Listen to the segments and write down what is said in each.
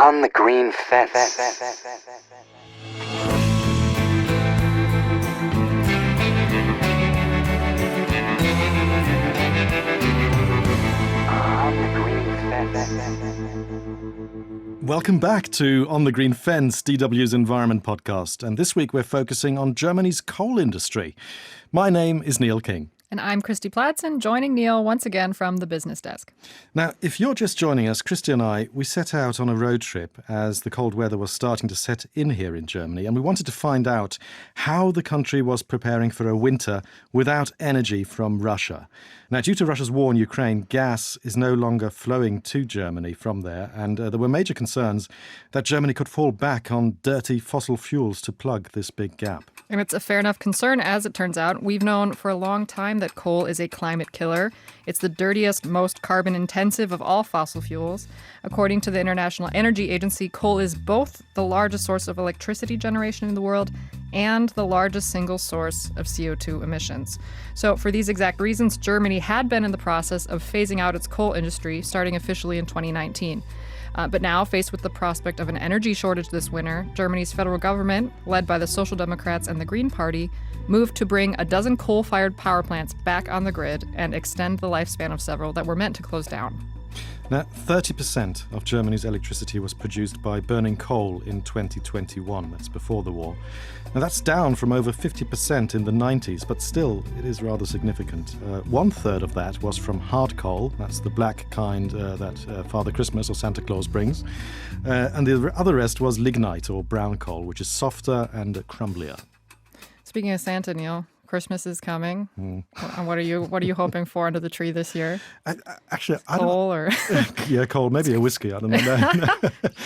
On the green fence. Welcome back to On the Green Fence, DW's Environment Podcast. And this week we're focusing on Germany's coal industry. My name is Neil King. And I'm Kristie Platson, joining Neil once again from the business desk. Now, if you're just joining us, Kristie and I, we set out on a road trip as the cold weather was starting to set in here in Germany, and we wanted to find out how the country was preparing for a winter without energy from Russia. Now, due to Russia's war in Ukraine, gas is no longer flowing to Germany from there, and there were major concerns that Germany could fall back on dirty fossil fuels to plug this big gap. And it's a fair enough concern, as it turns out. We've known for a long time that coal is a climate killer. It's the dirtiest, most carbon-intensive of all fossil fuels. According to the International Energy Agency, coal is both the largest source of electricity generation in the world and the largest single source of CO2 emissions. So for these exact reasons, Germany had been in the process of phasing out its coal industry, starting officially in 2019. But now, faced with the prospect of an energy shortage this winter, Germany's federal government, led by the Social Democrats and the Green Party, moved to bring a dozen coal-fired power plants back on the grid and extend the lifespan of several that were meant to close down. Now, 30% of Germany's electricity was produced by burning coal in 2021. That's before the war. Now, that's down from over 50% in the 90s, but still, it is rather significant. 1/3 of that was from hard coal. That's the black kind that Father Christmas or Santa Claus brings. And the other rest was lignite, or brown coal, which is softer and crumblier. Speaking of Santa, Neil, Christmas is coming. And what are you hoping for under the tree this year? Coal or yeah, coal. Maybe a whiskey. I don't know.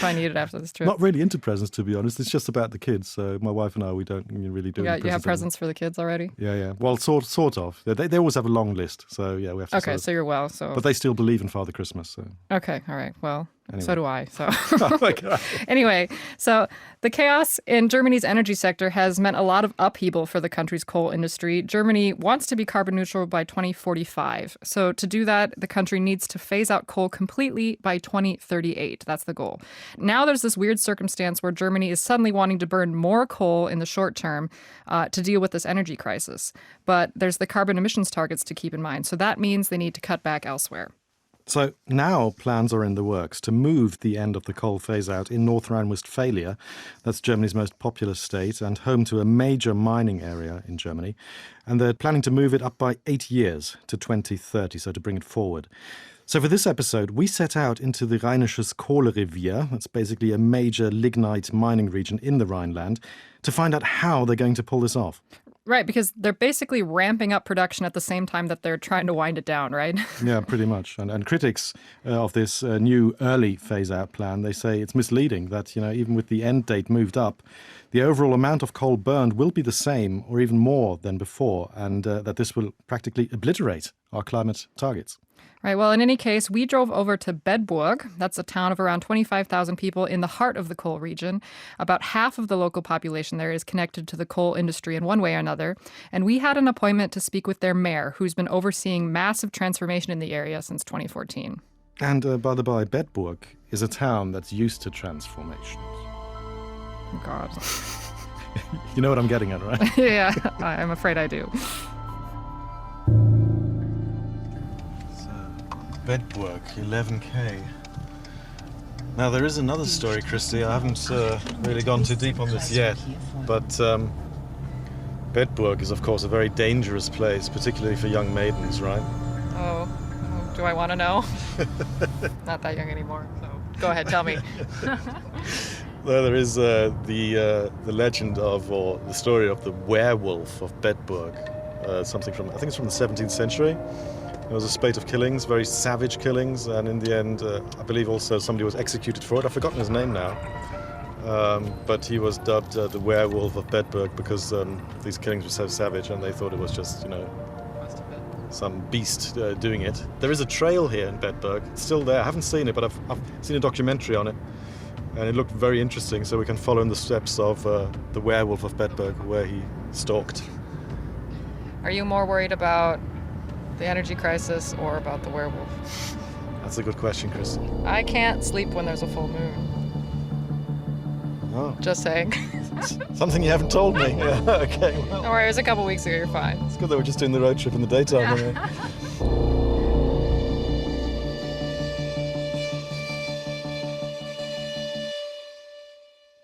Probably need it after this trip. Not really into presents, to be honest. It's just about the kids. So my wife and I, we don't really do. You have presents for the kids already? Yeah. Well, sort of. They always have a long list. So yeah, we have to. Okay, so you're well. So. But they still believe in Father Christmas. So. Okay. All right. Well. Anyway. So do I. So oh my God. Anyway, so the chaos in Germany's energy sector has meant a lot of upheaval for the country's coal industry. Germany wants to be carbon neutral by 2045. So to do that, the country needs to phase out coal completely by 2038. That's the goal. Now there's this weird circumstance where Germany is suddenly wanting to burn more coal in the short term to deal with this energy crisis. But there's the carbon emissions targets to keep in mind. So that means they need to cut back elsewhere. So now plans are in the works to move the end of the coal phase-out in North Rhine-Westphalia. That's Germany's most populous state and home to a major mining area in Germany. And they're planning to move it up by 8 years to 2030, so to bring it forward. So for this episode, we set out into the Rheinisches Kohlerevier, that's basically a major lignite mining region in the Rhineland, to find out how they're going to pull this off. Right, because they're basically ramping up production at the same time that they're trying to wind it down, right? Yeah, pretty much. And critics of this new early phase-out plan, they say it's misleading that, even with the end date moved up, the overall amount of coal burned will be the same or even more than before, and that this will practically obliterate our climate targets. Right. Well, in any case, we drove over to Bedburg. That's a town of around 25,000 people in the heart of the coal region. About half of the local population there is connected to the coal industry in one way or another. And we had an appointment to speak with their mayor, who's been overseeing massive transformation in the area since 2014. And by the by, Bedburg is a town that's used to transformations. Oh, God. You know what I'm getting at, right? Yeah, I'm afraid I do. Bedburg, 11K. Now, there is another story, Kristie. I haven't really gone too deep on this yet, but Bedburg is, of course, a very dangerous place, particularly for young maidens, right? Oh, do I want to know? Not that young anymore, so go ahead, tell me. Well, there is the legend of, or the story of the werewolf of Bedburg, something from, I think it's from the 17th century. There was a spate of killings, very savage killings, and in the end, I believe also somebody was executed for it. I've forgotten his name now, but he was dubbed the werewolf of Bedburg because these killings were so savage, and they thought it was just, some beast doing it. There is a trail here in Bedburg. It's still there. I haven't seen it, but I've seen a documentary on it, and it looked very interesting. So we can follow in the steps of the werewolf of Bedburg, where he stalked. Are you more worried about the energy crisis or about the werewolf? That's a good question, Chris. I can't sleep when there's a full moon. Oh. Just saying. Something you haven't told me. Yeah, okay. Well, Don't worry, it was a couple weeks ago. You're fine. it's good that we're just doing the road trip in the daytime. Anyway.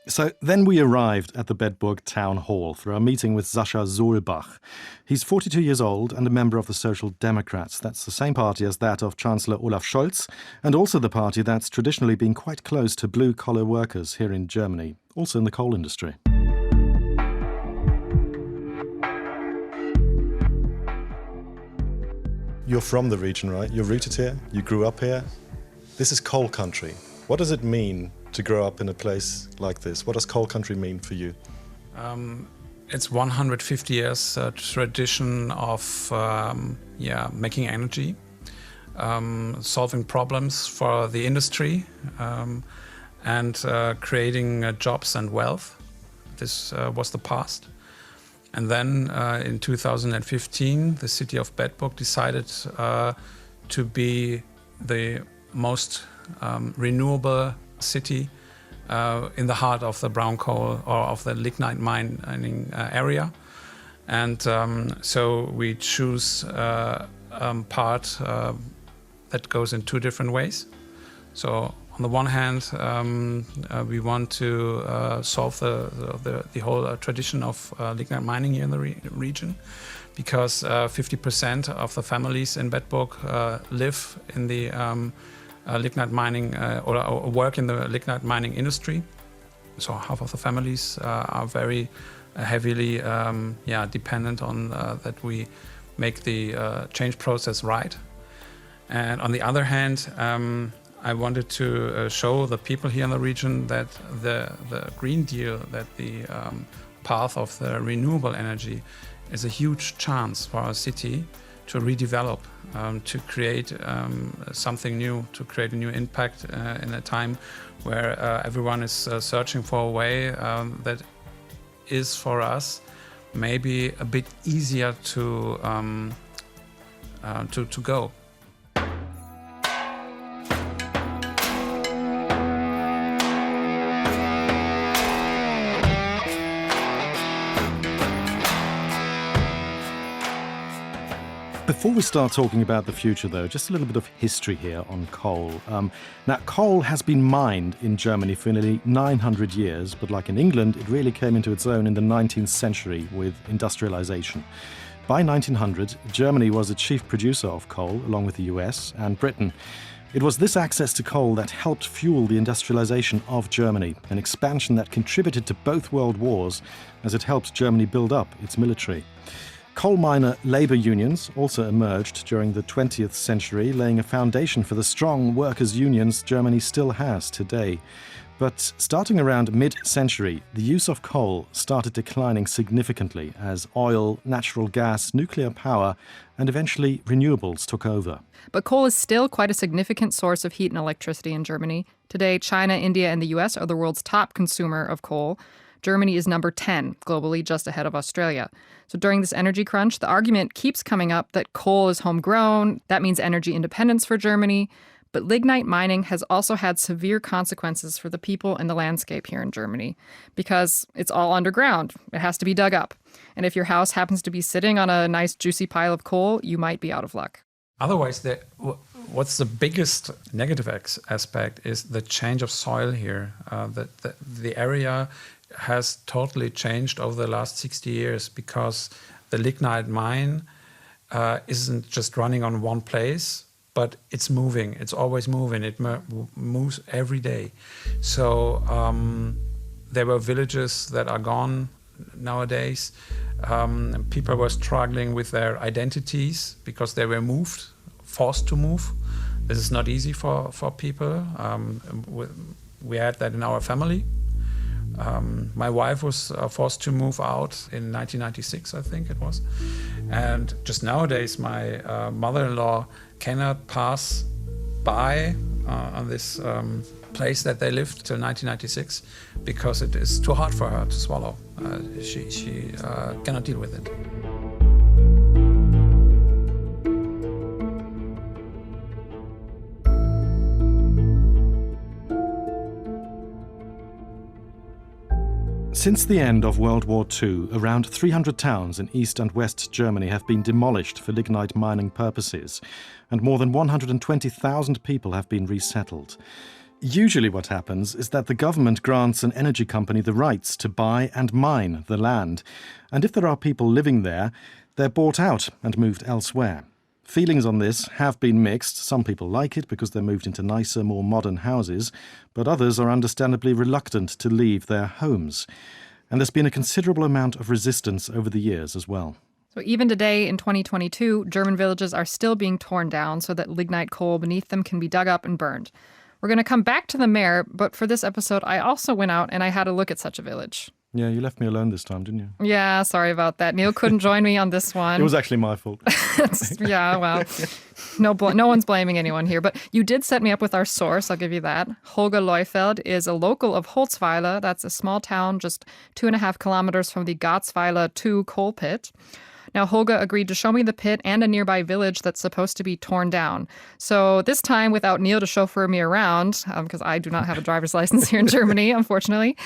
So then we arrived at the Bedburg Town Hall for our meeting with Sascha Solbach. He's 42 years old and a member of the Social Democrats. That's the same party as that of Chancellor Olaf Scholz, and also the party that's traditionally been quite close to blue-collar workers here in Germany, also in the coal industry. You're from the region, right? You're rooted here? You grew up here? This is coal country. What does it mean to grow up in a place like this? What does coal country mean for you? It's 150 years tradition of making energy, solving problems for the industry, and creating jobs and wealth. This was the past. And then in 2015, the city of Bedburg decided to be the most renewable city in the heart of the brown coal or of the lignite mining area. And so we choose part that goes in two different ways. So on the one hand, we want to solve the whole tradition of lignite mining here in the region, because 50% of the families in Bedburg live in the lignite mining or work in the lignite mining industry. So half of the families are very heavily dependent on that we make the change process right. And on the other hand, I wanted to show the people here in the region that the Green Deal, that the path of the renewable energy is a huge chance for our city to redevelop, to create something new, to create a new impact in a time where everyone is searching for a way that is for us maybe a bit easier to go. Before we start talking about the future, though, just a little bit of history here on coal. Now, coal has been mined in Germany for nearly 900 years, but like in England, it really came into its own in the 19th century with industrialization. By 1900, Germany was a chief producer of coal, along with the US and Britain. It was this access to coal that helped fuel the industrialization of Germany, an expansion that contributed to both world wars as it helped Germany build up its military. Coal miner labour unions also emerged during the 20th century, laying a foundation for the strong workers' unions Germany still has today. But starting around mid-century, the use of coal started declining significantly as oil, natural gas, nuclear power, and eventually renewables took over. But coal is still quite a significant source of heat and electricity in Germany. Today, China, India, and the US are the world's top consumer of coal. Germany is number 10 globally, just ahead of Australia. So during this energy crunch, the argument keeps coming up that coal is homegrown. That means energy independence for Germany. But lignite mining has also had severe consequences for the people and the landscape here in Germany, because it's all underground. It has to be dug up. And if your house happens to be sitting on a nice juicy pile of coal, you might be out of luck. Otherwise, what's the biggest negative aspect is the change of soil here. The area has totally changed over the last 60 years because the lignite mine isn't just running on one place, but it's moving. It's always moving. It moves every day. So there were villages that are gone nowadays. People were struggling with their identities because they were moved, forced to move. This is not easy for people. We had that in our family. My wife was forced to move out in 1996, I think it was. And just nowadays, my mother-in-law cannot pass by on this place that they lived till 1996 because it is too hard for her to swallow. She cannot deal with it. Since the end of World War II, around 300 towns in East and West Germany have been demolished for lignite mining purposes, and more than 120,000 people have been resettled. Usually what happens is that the government grants an energy company the rights to buy and mine the land, and if there are people living there, they're bought out and moved elsewhere. Feelings on this have been mixed. Some people like it because they're moved into nicer, more modern houses, but others are understandably reluctant to leave their homes. And there's been a considerable amount of resistance over the years as well. So even today in 2022, German villages are still being torn down so that lignite coal beneath them can be dug up and burned. We're going to come back to the mayor, but for this episode, I also went out and I had a look at such a village. Yeah, you left me alone this time, didn't you? Yeah, sorry about that. Neil couldn't join me on this one. It was actually my fault. Yeah, well, no one's blaming anyone here. But you did set me up with our source, I'll give you that. Holger Leuveld is a local of Holzweiler. That's a small town just 2.5 kilometers from the Garzweiler 2 coal pit. Now, Holger agreed to show me the pit and a nearby village that's supposed to be torn down. So this time, without Neil to chauffeur me around, because I do not have a driver's license here in Germany, unfortunately,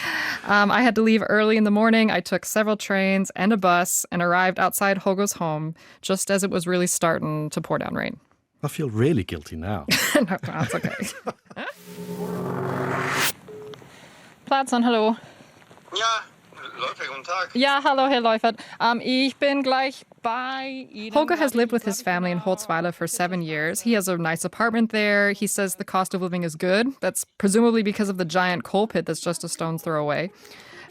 I had to leave early in the morning. I took several trains and a bus and arrived outside Holger's home just as it was really starting to pour down rain. I feel really guilty now. No, that's okay. Platzon, hello. Ja, Leuveld, guten Tag. Ja, hallo, Herr Leuveld. Ich bin gleich bei Ihnen. Holger has lived with his family in Holzweiler for 7 years. He has a nice apartment there. He says the cost of living is good. That's presumably because of the giant coal pit that's just a stone's throw away.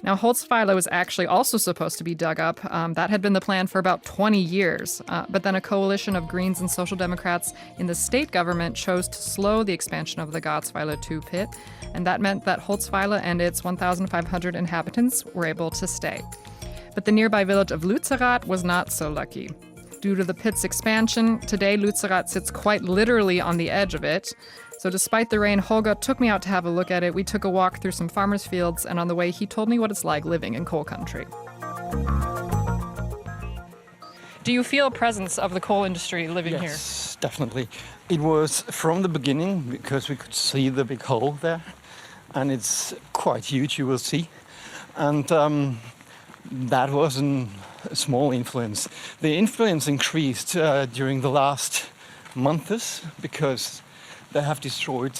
Now, Holzweiler was actually also supposed to be dug up. That had been the plan for about 20 years. But then a coalition of Greens and Social Democrats in the state government chose to slow the expansion of the Garzweiler 2 pit. And that meant that Holzweiler and its 1,500 inhabitants were able to stay. But the nearby village of Lützerath was not so lucky. Due to the pit's expansion, today Lützerath sits quite literally on the edge of it. So despite the rain, Holger took me out to have a look at it. We took a walk through some farmers' fields, and on the way, he told me what it's like living in coal country. Do you feel a presence of the coal industry living here? Yes, definitely. It was from the beginning because we could see the big hole there, and it's quite huge, you will see. And that was a small influence. The influence increased during the last months because they have destroyed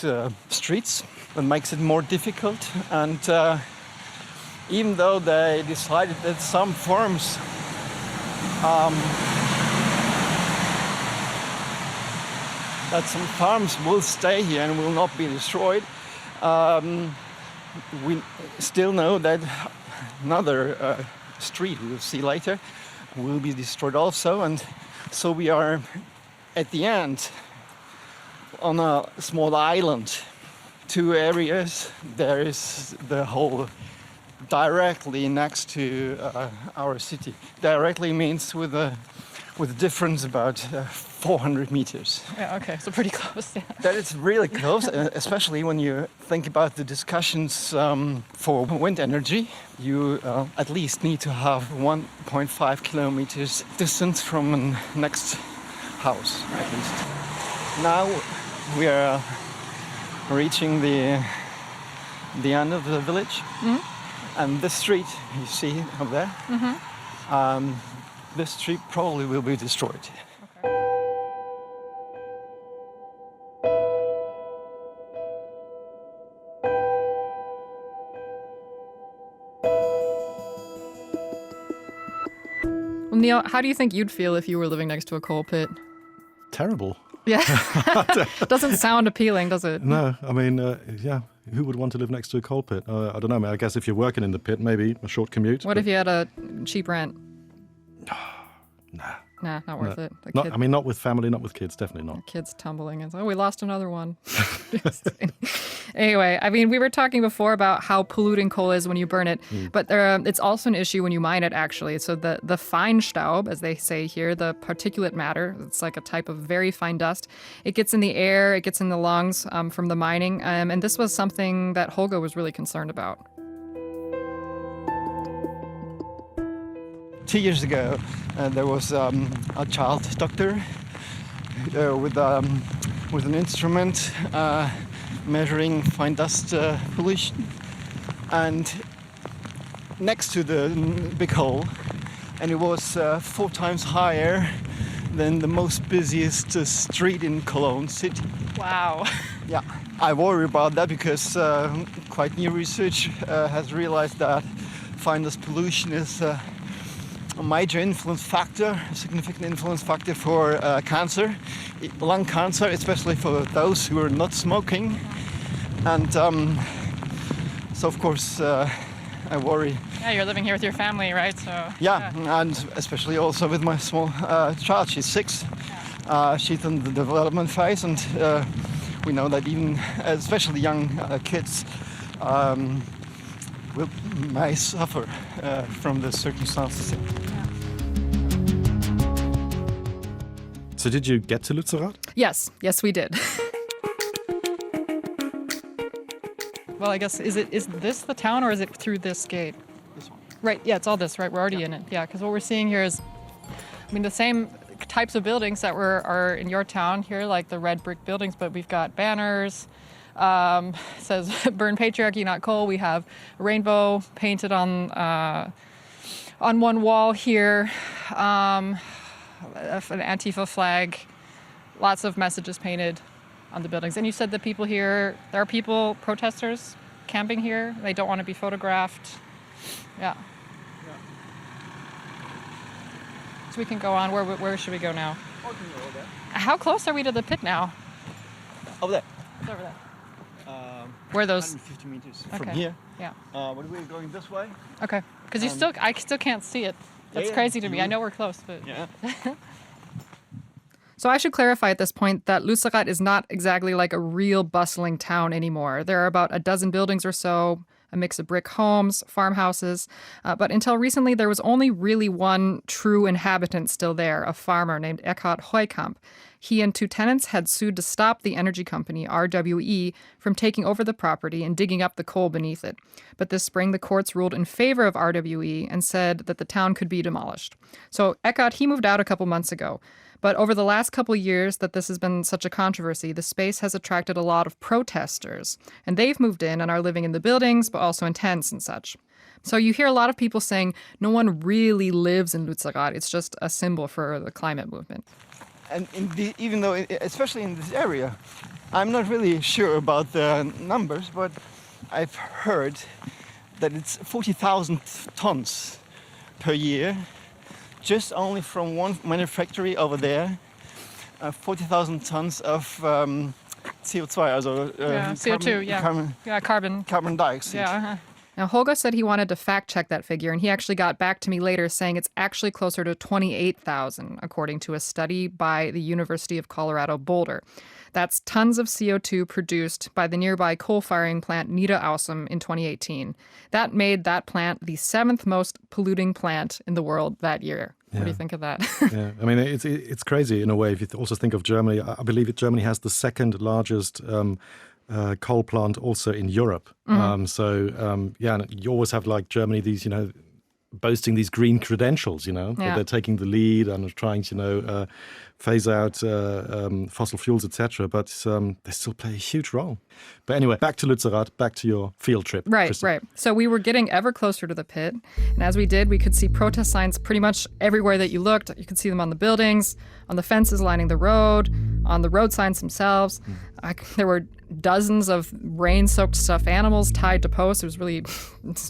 streets. That makes it more difficult. And even though they decided that some farms will stay here and will not be destroyed, we still know that another street we'll see later will be destroyed also. And so we are at the end on a small island. 2 areas. There is the hole directly next to our city. Directly means with a difference about 400 meters. Yeah, okay, so pretty close. Yeah. That is really close, especially when you think about the discussions for wind energy. You at least need to have 1.5 kilometers distance from the next house, at least. Now we are reaching the end of the village, and this street you see up there, this street probably will be destroyed. Well, Neil, how do you think you'd feel if you were living next to a coal pit? Terrible. Yeah. Doesn't sound appealing, does it? No, I mean, yeah, who would want to live next to a coal pit? I don't know, I guess if you're working in the pit, maybe a short commute. What if you had a cheap rent? Nah, not worth it. Not with family, not with kids, definitely not. Kids tumbling and we lost another one. Anyway, I mean, we were talking before about how polluting coal is when you burn it, but it's also an issue when you mine it, actually. So the Feinstaub, as they say here, the particulate matter, it's like a type of very fine dust. It gets in the air, it gets in the lungs from the mining, and this was something that Holger was really concerned about. 2 years ago, there was a child doctor with an instrument measuring fine dust pollution, and next to the big hole, and it was 4 times higher than the most busiest street in Cologne city. Wow. Yeah, I worry about that because quite new research has realized that finest pollution is a major influence factor, a significant influence factor for cancer, lung cancer, especially for those who are not smoking. And so, of course, I worry. Yeah, you're living here with your family, right? So. Yeah, and especially also with my small child. She's 6. She's in the development phase, and we know that even, especially young kids, may suffer from the circumstances. So did you get to Lützerath? Yes, we did. Well, I guess, is this the town or is it through this gate? This one. Right, yeah, it's all this, right? We're already in it. Yeah, because what we're seeing here is, I mean, the same types of buildings that are in your town here, like the red brick buildings, but we've got banners, says burn patriarchy, not coal. We have a rainbow painted on one wall here, an Antifa flag, lots of messages painted on the buildings. And you said that people here, there are people, protesters, camping here. They don't want to be photographed. Yeah. So we can go on. Where should we go now? How close are we to the pit now? Over there. It's over there. Where are those? 150 meters Okay. from here. Yeah. But we're going this way. Okay. Because I still can't see it. That's crazy to me. I know we're close, but. Yeah. So I should clarify at this point that Lützerath is not exactly like a real bustling town anymore. There are about a dozen buildings or so, a mix of brick homes, farmhouses. But until recently, there was only really one true inhabitant still there, a farmer named Eckhard Heukamp. He and 2 tenants had sued to stop the energy company, RWE, from taking over the property and digging up the coal beneath it. But this spring, the courts ruled in favor of RWE and said that the town could be demolished. So Eckhard, he moved out a couple months ago. But over the last couple years that this has been such a controversy, the space has attracted a lot of protesters. And they've moved in and are living in the buildings, but also in tents and such. So you hear a lot of people saying no one really lives in Lützerath. It's just a symbol for the climate movement. And even though, especially in this area, I'm not really sure about the numbers, but I've heard that it's 40,000 tons per year, just only from one manufactory over there, 40,000 tons of CO2, also CO2, carbon dioxide. Yeah. Uh-huh. Now, Holger said he wanted to fact-check that figure, and he actually got back to me later saying it's actually closer to 28,000, according to a study by the University of Colorado Boulder. That's tons of CO2 produced by the nearby coal-firing plant Niederaussem in 2018. That made that plant the 7th most polluting plant in the world that year. What do you think of that? Yeah, I mean, it's crazy in a way. If you also think of Germany, I believe that Germany has the 2nd largest coal plant also in Europe. And you always have like Germany, these, boasting these green credentials, that they're taking the lead and trying to, phase out fossil fuels, etc. But they still play a huge role. But anyway, back to Lützerath, back to your field trip. Right, Kristie. right. So we were getting ever closer to the pit. And as we did, we could see protest signs pretty much everywhere that you looked. You could see them on the buildings, on the fences lining the road, on the road signs themselves. There were dozens of rain-soaked stuffed animals tied to posts. It was really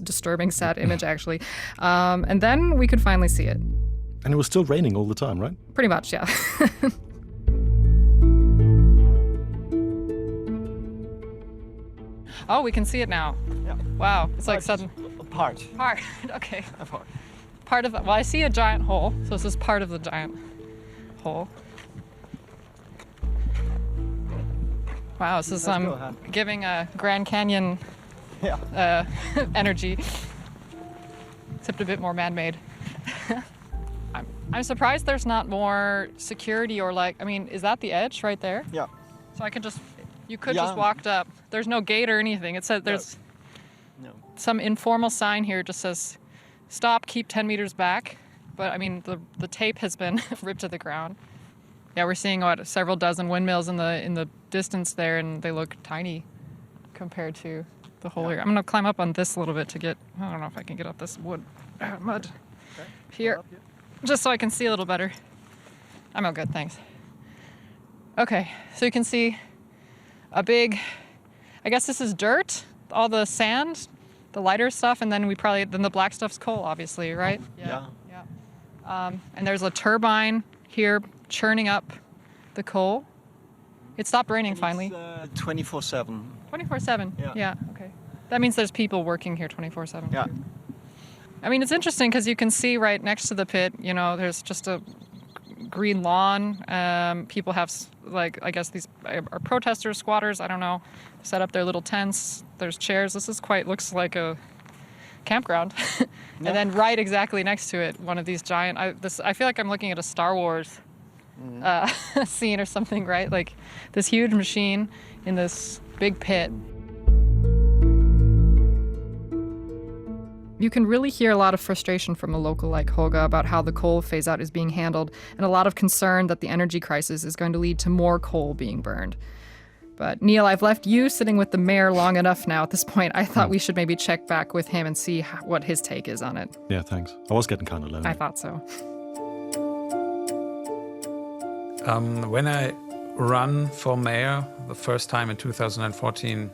disturbing, sad image, actually. And then we could finally see it. And it was still raining all the time, right? Pretty much, yeah. Oh, we can see it now. Yeah. Wow, it's like sudden. Part. Okay. A part. Part of the. Well, I see a giant hole, so this is part of the giant hole. Wow, this is giving a Grand Canyon energy, except a bit more man-made. I'm surprised there's not more security or is that the edge right there? Yeah. So you could just walked up. There's no gate or anything. It says there's some informal sign here just says, stop, keep 10 meters back. But the tape has been ripped to the ground. Yeah, we're seeing several dozen windmills in the distance there, and they look tiny compared to the hole here. I'm going to climb up on this a little bit to get, I don't know if I can get up this wood, mud here, just so I can see a little better. I'm all good, thanks. Okay, so you can see a big, I guess this is dirt, all the sand, the lighter stuff, and then then the black stuff's coal, obviously, right? Yeah. And there's a turbine here churning up the coal. It stopped raining finally. 24/7. 24/7? Yeah, okay. That means there's people working here 24/7. Yeah. I mean, it's interesting because you can see right next to the pit, there's just a green lawn. People have, I guess these are protesters, squatters, I don't know, set up their little tents. There's chairs. This looks like a campground. And then right exactly next to it, one of these giant, I feel like I'm looking at a Star Wars scene or something, right? Like this huge machine in this big pit. You can really hear a lot of frustration from a local like Holger about how the coal phase-out is being handled, and a lot of concern that the energy crisis is going to lead to more coal being burned. But Neil, I've left you sitting with the mayor long enough now at this point. I thought we should maybe check back with him and see what his take is on it. Yeah, thanks. I was getting kind of lonely. I thought so. When I ran for mayor the first time in 2014,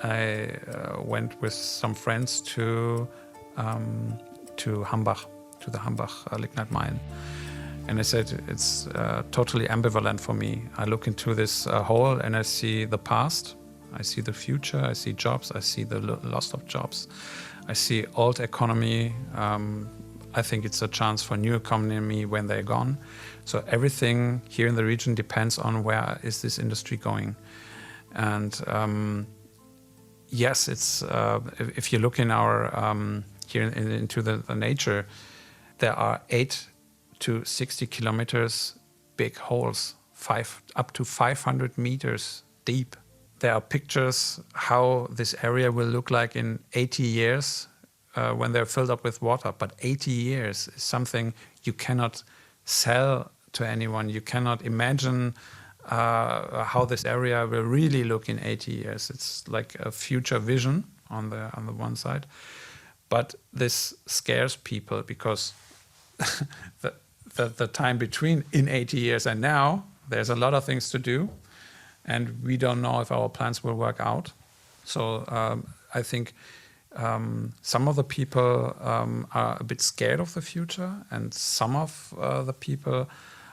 I went with some friends to Hambach, to the Hambach lignite mine. And I said, it's totally ambivalent for me. I look into this hole and I see the past, I see the future, I see jobs, I see the loss of jobs. I see old economy. I think it's a chance for new economy when they're gone. So everything here in the region depends on where is this industry going. And yes, it's if you look in our here into the nature, there are 8 to 60 kilometers big holes, up to 500 meters deep. There are pictures how this area will look like in 80 years when they're filled up with water. But 80 years is something you cannot sell to anyone. You cannot imagine how this area will really look in 80 years. It's like a future vision on the one side. But this scares people because the time between in 80 years and now, there's a lot of things to do, and we don't know if our plans will work out. So I think some of the people are a bit scared of the future, and some of the people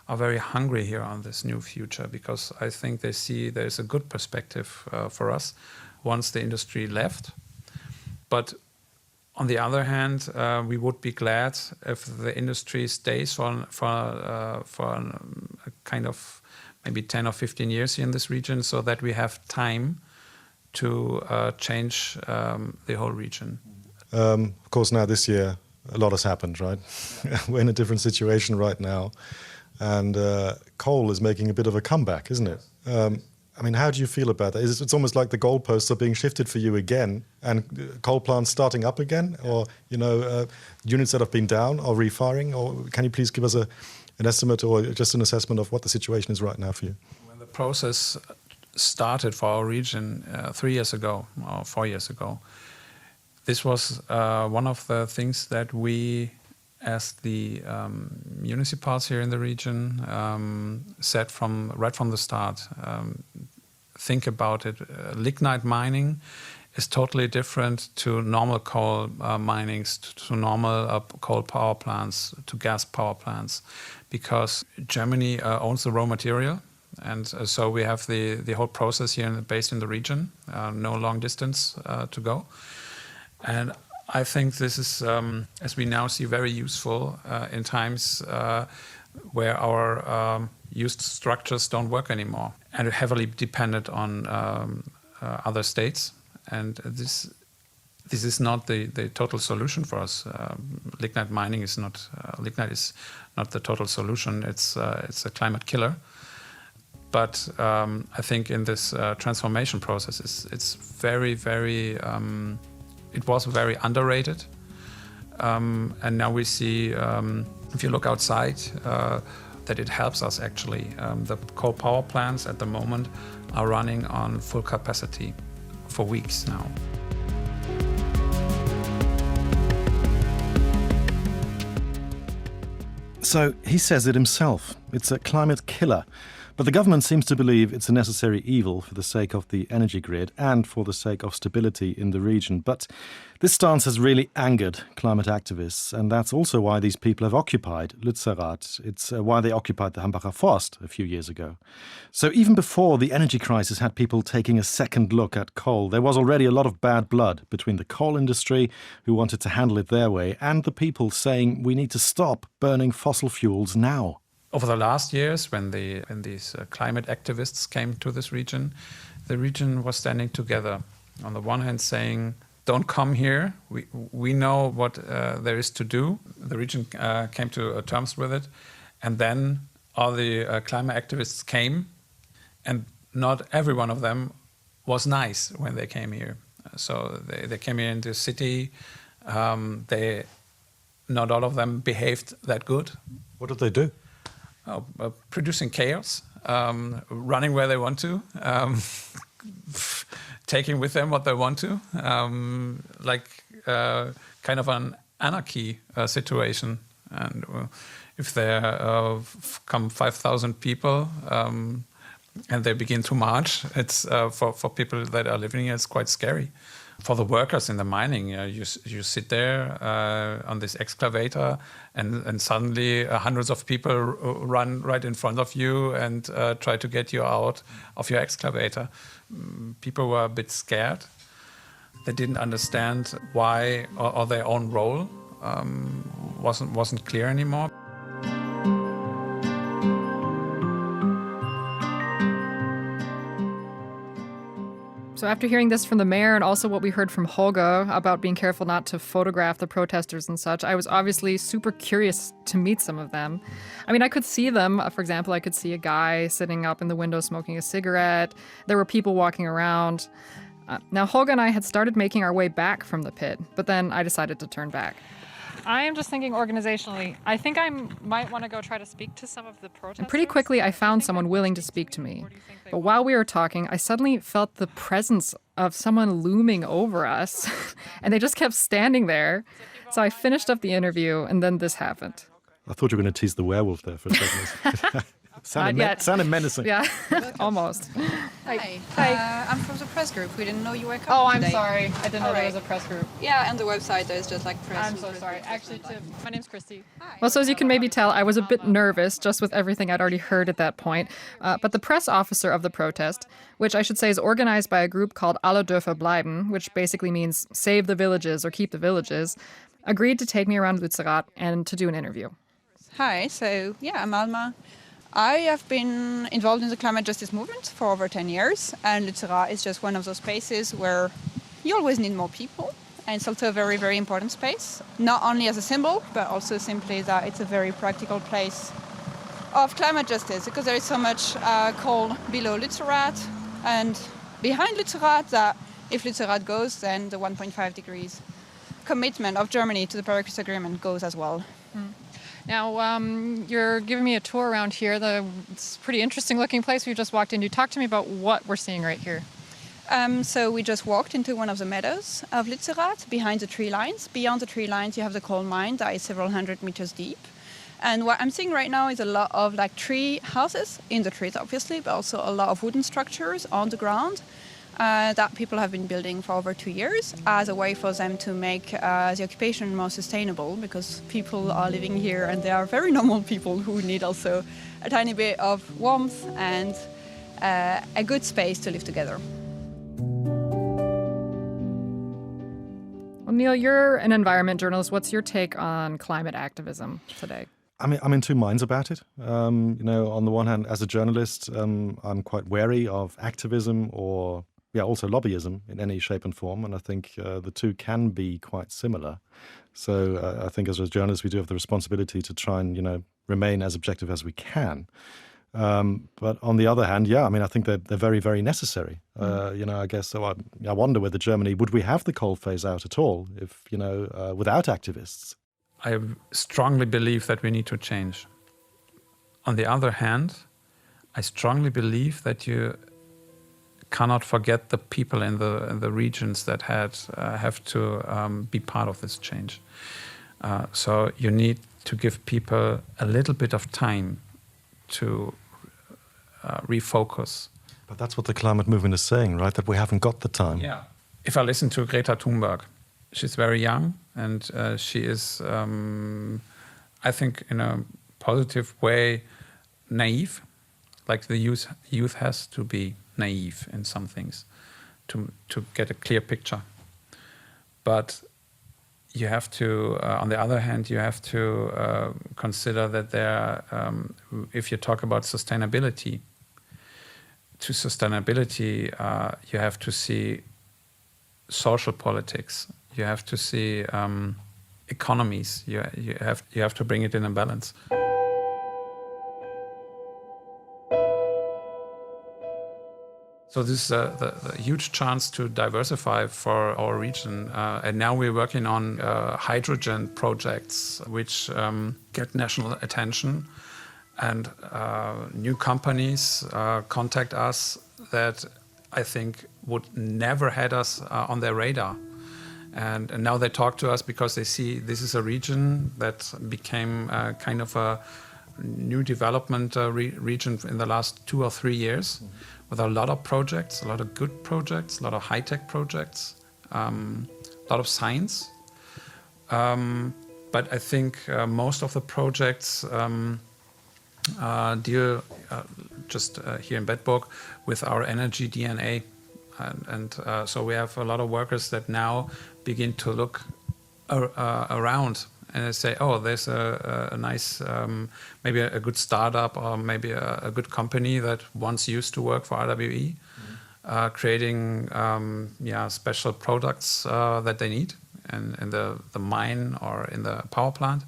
are very hungry here on this new future, because I think they see there's a good perspective for us once the industry left. But on the other hand, we would be glad if the industry stays for a kind of maybe 10 or 15 years here in this region, so that we have time to change the whole region. Of course, now this year, a lot has happened, right? We're in a different situation right now. And coal is making a bit of a comeback, isn't it? I mean, how do you feel about that? It's almost like the goalposts are being shifted for you again, and coal plants starting up again, or units that have been down are refiring. Or can you please give us an estimate or just an assessment of what the situation is right now for you? When the process started for our region 3 years ago or 4 years ago, this was one of the things that we, as the municipals here in the region, said right from the start. Think about it. Lignite mining is totally different to normal coal minings, to normal coal power plants, to gas power plants, because Germany owns the raw material. And so we have the whole process here based in the region, no long distance to go. And I think this is, as we now see, very useful in times where our used structures don't work anymore and are heavily dependent on other states. And this is not the total solution for us. Lignite mining is not lignite is not the total solution. It's a climate killer. But I think in this transformation process, it's very, very. It was very underrated, and now we see, if you look outside, that it helps us actually. The coal power plants at the moment are running on full capacity. for weeks now. So he says it himself. It's a climate killer. But the government seems to believe it's a necessary evil for the sake of the energy grid and for the sake of stability in the region. But this stance has really angered climate activists, and that's also why these people have occupied Lützerath. It's why they occupied the Hambacher Forst a few years ago. So even before the energy crisis had people taking a second look at coal, there was already a lot of bad blood between the coal industry, who wanted to handle it their way, and the people saying we need to stop burning fossil fuels now. Over the last years, when these climate activists came to this region, the region was standing together. On the one hand, saying, "Don't come here. We know what there is to do." The region came to terms with it, and then all the climate activists came, and not every one of them was nice when they came here. So they came here into the city. Not all of them behaved that good. What did they do? Producing chaos, running where they want to, taking with them what they want to, kind of an anarchy situation. And if there come 5,000 people and they begin to march, it's for people that are living here, it's quite scary. For the workers in the mining, you sit there on this excavator, and suddenly hundreds of people run right in front of you and try to get you out of your excavator. People were a bit scared. They didn't understand why or their own role wasn't clear anymore. So after hearing this from the mayor and also what we heard from Holger about being careful not to photograph the protesters and such, I was obviously super curious to meet some of them. I mean, I could see them. For example, I could see a guy sitting up in the window smoking a cigarette. There were people walking around. Now, Holger and I had started making our way back from the pit, but then I decided to turn back. I am just thinking organizationally, I think I might want to go try to speak to some of the protesters. And pretty quickly, I found someone willing to speak to me. But while we were talking, I suddenly felt the presence of someone looming over us, and they just kept standing there. So I finished up the interview, and then this happened. I thought you were going to tease the werewolf there for a second. Sounded menacing. Yeah, almost. Hi. I'm from the press group. We didn't know you were coming Oh, I'm today. sorry. I didn't know there was a press group. Yeah, on the website there's just like press. I'm so sorry. Actually, my name's Kristie. Hi. Well, so as you can maybe tell, I was a bit nervous just with everything I'd already heard at that point. But the press officer of the protest, which I should say is organized by a group called Alle Dörfer bleiben, which basically means save the villages or keep the villages, agreed to take me around Lützerath and to do an interview. Hi, so yeah, I'm Alma. I have been involved in the climate justice movement for over 10 years, and Lützerath is just one of those spaces where you always need more people, and it's also a very, very important space, not only as a symbol, but also simply that it's a very practical place of climate justice, because there is so much coal below Lützerath and behind Lützerath that if Lützerath goes, then the 1.5 degrees commitment of Germany to the Paris Agreement goes as well. Now, you're giving me a tour around here. It's a pretty interesting looking place we just walked into. Talk to me about what we're seeing right here. So we just walked into one of the meadows of Lützerath behind the tree lines. Beyond the tree lines, you have the coal mine that is several hundred meters deep. And what I'm seeing right now is a lot of like tree houses in the trees, obviously, but also a lot of wooden structures on the ground that people have been building for over 2 years as a way for them to make the occupation more sustainable, because people are living here and they are very normal people who need also a tiny bit of warmth and a good space to live together. Well, Neil, you're an environment journalist. What's your take on climate activism today? I'm in two minds about it. On the one hand, as a journalist, I'm quite wary of activism or also lobbyism in any shape and form, and I think the two can be quite similar. So I think as a journalist, we do have the responsibility to try and, remain as objective as we can. But on the other hand, I think they're very, very necessary. I guess so. I wonder whether Germany, would we have the coal phase out at all if, without activists? I strongly believe that we need to change. On the other hand, I strongly believe that you cannot forget the people in the regions that have to be part of this change. So you need to give people a little bit of time to refocus. But that's what the climate movement is saying, right? That we haven't got the time. Yeah. If I listen to Greta Thunberg, she's very young, and she is, I think, in a positive way, naive. Like the youth has to be naive in some things to get a clear picture. But you have to, on the other hand, you have to consider that there, if you talk about sustainability, you have to see social politics. You have to see economies. You have to bring it in a balance. So this is the huge chance to diversify for our region. And now we're working on hydrogen projects which get national attention. And new companies contact us that I think would never had us on their radar. And now they talk to us because they see this is a region that became kind of a new development region in the last 2 or 3 years, with a lot of projects, a lot of good projects, a lot of high-tech projects, a lot of science. But I think most of the projects deal just here in Bedburg with our energy DNA. And so we have a lot of workers that now begin to look around and they say, oh, there's a nice, maybe a good startup or maybe a good company that once used to work for RWE, creating special products that they need in the mine or in the power plant.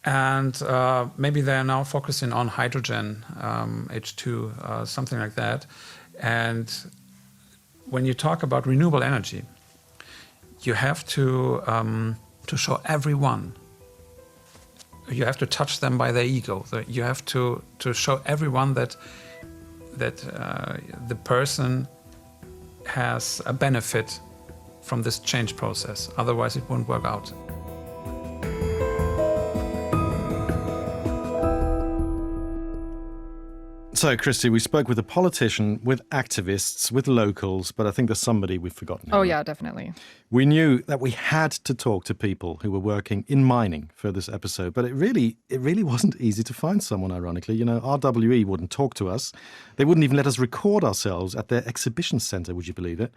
And maybe they're now focusing on hydrogen, H2, something like that. And when you talk about renewable energy, you have to show everyone. You have to touch them by their ego. You have to show everyone that the person has a benefit from this change process. Otherwise, it won't work out. So, Kristie, we spoke with a politician, with activists, with locals, but I think there's somebody we've forgotten. Oh, yeah, definitely. We knew that we had to talk to people who were working in mining for this episode, but it really wasn't easy to find someone, ironically. You know, RWE wouldn't talk to us. They wouldn't even let us record ourselves at their exhibition centre, would you believe it?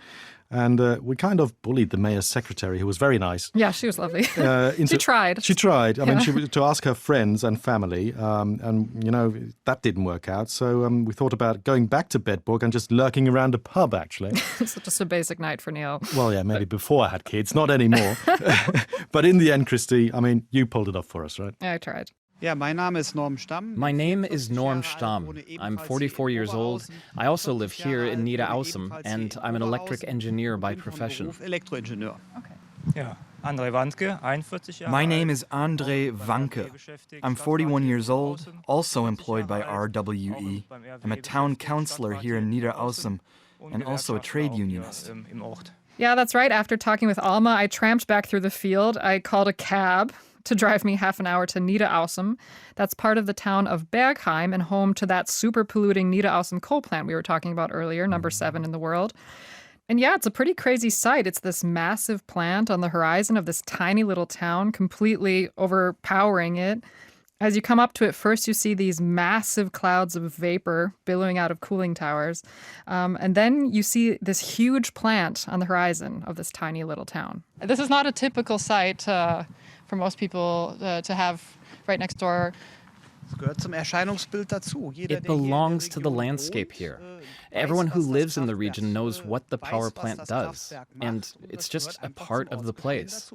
And we kind of bullied the mayor's secretary, who was very nice. Yeah, she was lovely. She tried. She tried. I mean, to ask her friends and family, and, you know, that didn't work out. So we thought about going back to Bedburg and just lurking around a pub, actually. It's just a basic night for Neil. Well, yeah, maybe before I had kids, not anymore. But in the end, Kristie, I mean, you pulled it off for us, right? Yeah, I tried. My name is Norm Stamm. I'm 44 years old. I also live here in Niederaussem, and I'm an electric engineer by profession. My name is Andre Wanke. I'm 41 years old, also employed by RWE. I'm a town councillor here in Niederaussem, and also a trade unionist. Yeah, that's right. After talking with Alma, I tramped back through the field. I called a cab to drive me half an hour to Niederaussem. That's part of the town of Bergheim and home to that super polluting Niederaussem coal plant we were talking about earlier, number 7 in the world. And yeah, it's a pretty crazy sight. It's this massive plant on the horizon of this tiny little town, completely overpowering it. As you come up to it, first you see these massive clouds of vapor billowing out of cooling towers. And then you see this huge plant on the horizon of this tiny little town. This is not a typical sight for most people to have right next door. It belongs to the landscape here. Everyone who lives in the region knows what the power plant does, and it's just a part of the place.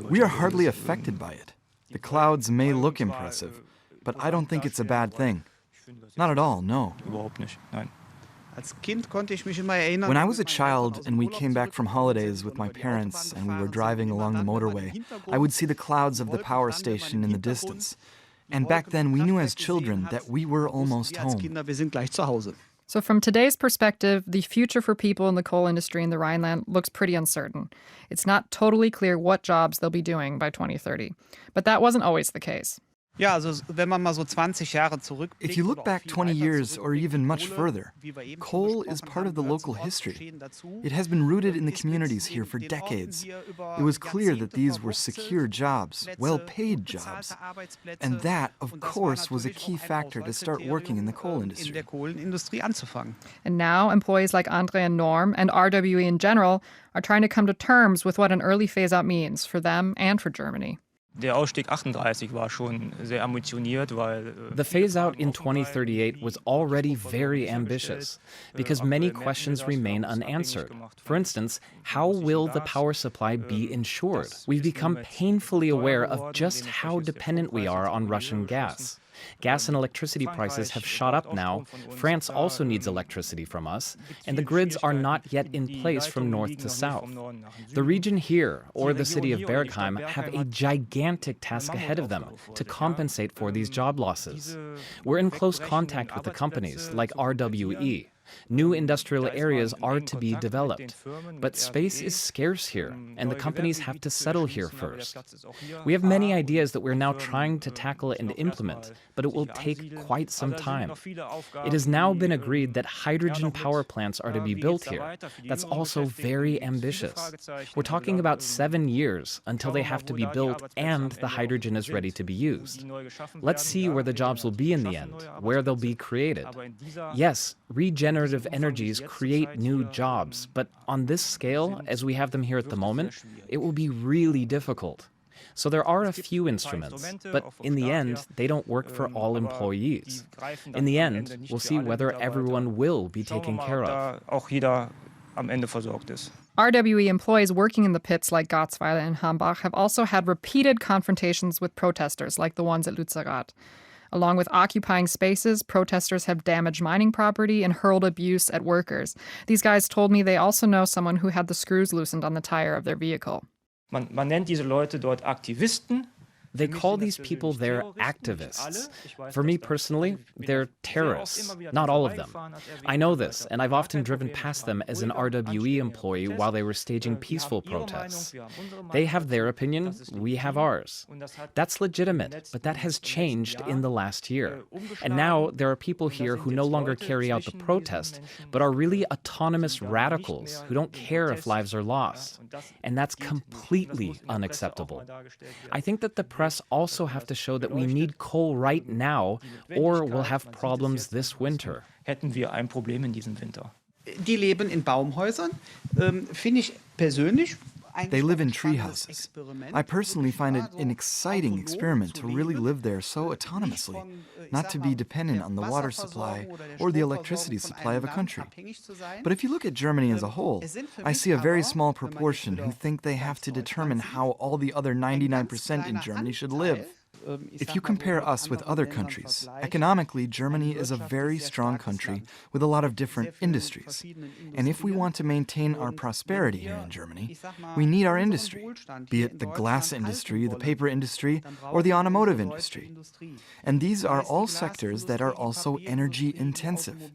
We are hardly affected by it. The clouds may look impressive, but I don't think it's a bad thing. Not at all, no. When I was a child and we came back from holidays with my parents and we were driving along the motorway, I would see the clouds of the power station in the distance. And back then we knew as children that we were almost home. So from today's perspective, the future for people in the coal industry in the Rhineland looks pretty uncertain. It's not totally clear what jobs they'll be doing by 2030. But that wasn't always the case. If you look back 20 years or even much further, coal is part of the local history. It has been rooted in the communities here for decades. It was clear that these were secure jobs, well-paid jobs. And that, of course, was a key factor to start working in the coal industry. And now employees like Andre and Norm, and RWE in general, are trying to come to terms with what an early phase-out means for them and for Germany. The phase-out in 2038 was already very ambitious because many questions remain unanswered. For instance, how will the power supply be ensured? We've become painfully aware of just how dependent we are on Russian gas. Gas and electricity prices have shot up now. France also needs electricity from us, and the grids are not yet in place from north to south. The region here, or the city of Bergheim, have a gigantic task ahead of them to compensate for these job losses. We're in close contact with the companies, like RWE. New industrial areas are to be developed, but space is scarce here, and the companies have to settle here first. We have many ideas that we're now trying to tackle and implement, but it will take quite some time. It has now been agreed that hydrogen power plants are to be built here. That's also very ambitious. We're talking about 7 years until they have to be built and the hydrogen is ready to be used. Let's see where the jobs will be in the end, where they'll be created. Yes, regenerative energies create new jobs, but on this scale, as we have them here at the moment, it will be really difficult. So there are a few instruments, but in the end, they don't work for all employees. In the end, we'll see whether everyone will be taken care of. RWE employees working in the pits like Holzweiler and Hambach have also had repeated confrontations with protesters like the ones at Lützerath. Along with occupying spaces, protesters have damaged mining property and hurled abuse at workers. These guys told me they also know someone who had the screws loosened on the tire of their vehicle. Man nennt diese Leute dort Aktivisten. They call these people their activists. For me personally, they're terrorists. Not all of them. I know this, and I've often driven past them as an RWE employee while they were staging peaceful protests. They have their opinion, we have ours. That's legitimate, but that has changed in the last year. And now there are people here who no longer carry out the protest, but are really autonomous radicals who don't care if lives are lost. And that's completely unacceptable. I think that the press also have to show that we need coal right now, or we'll have problems this winter. Hätten wir ein Problem in diesem Winter. Die leben in Baumhäusern, finde ich persönlich. They live in tree houses. I personally find it an exciting experiment to really live there so autonomously, not to be dependent on the water supply or the electricity supply of a country. But if you look at Germany as a whole, I see a very small proportion who think they have to determine how all the other 99% in Germany should live. If you compare us with other countries, economically, Germany is a very strong country with a lot of different industries. And if we want to maintain our prosperity here in Germany, we need our industry, be it the glass industry, the paper industry, or the automotive industry. And these are all sectors that are also energy intensive.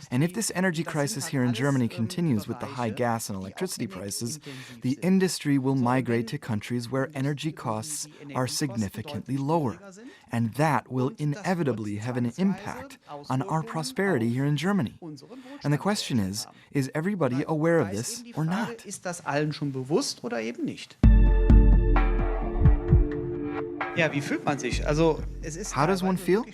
And if this energy crisis here in Germany continues with the high gas and electricity prices, the industry will migrate to countries where energy costs are significantly lower. And that will inevitably have an impact on our prosperity here in Germany. And the question is everybody aware of this or not? Ist das allen schon bewusst oder eben nicht? Ja, wie fühlt man sich? Also, es ist How does one feel?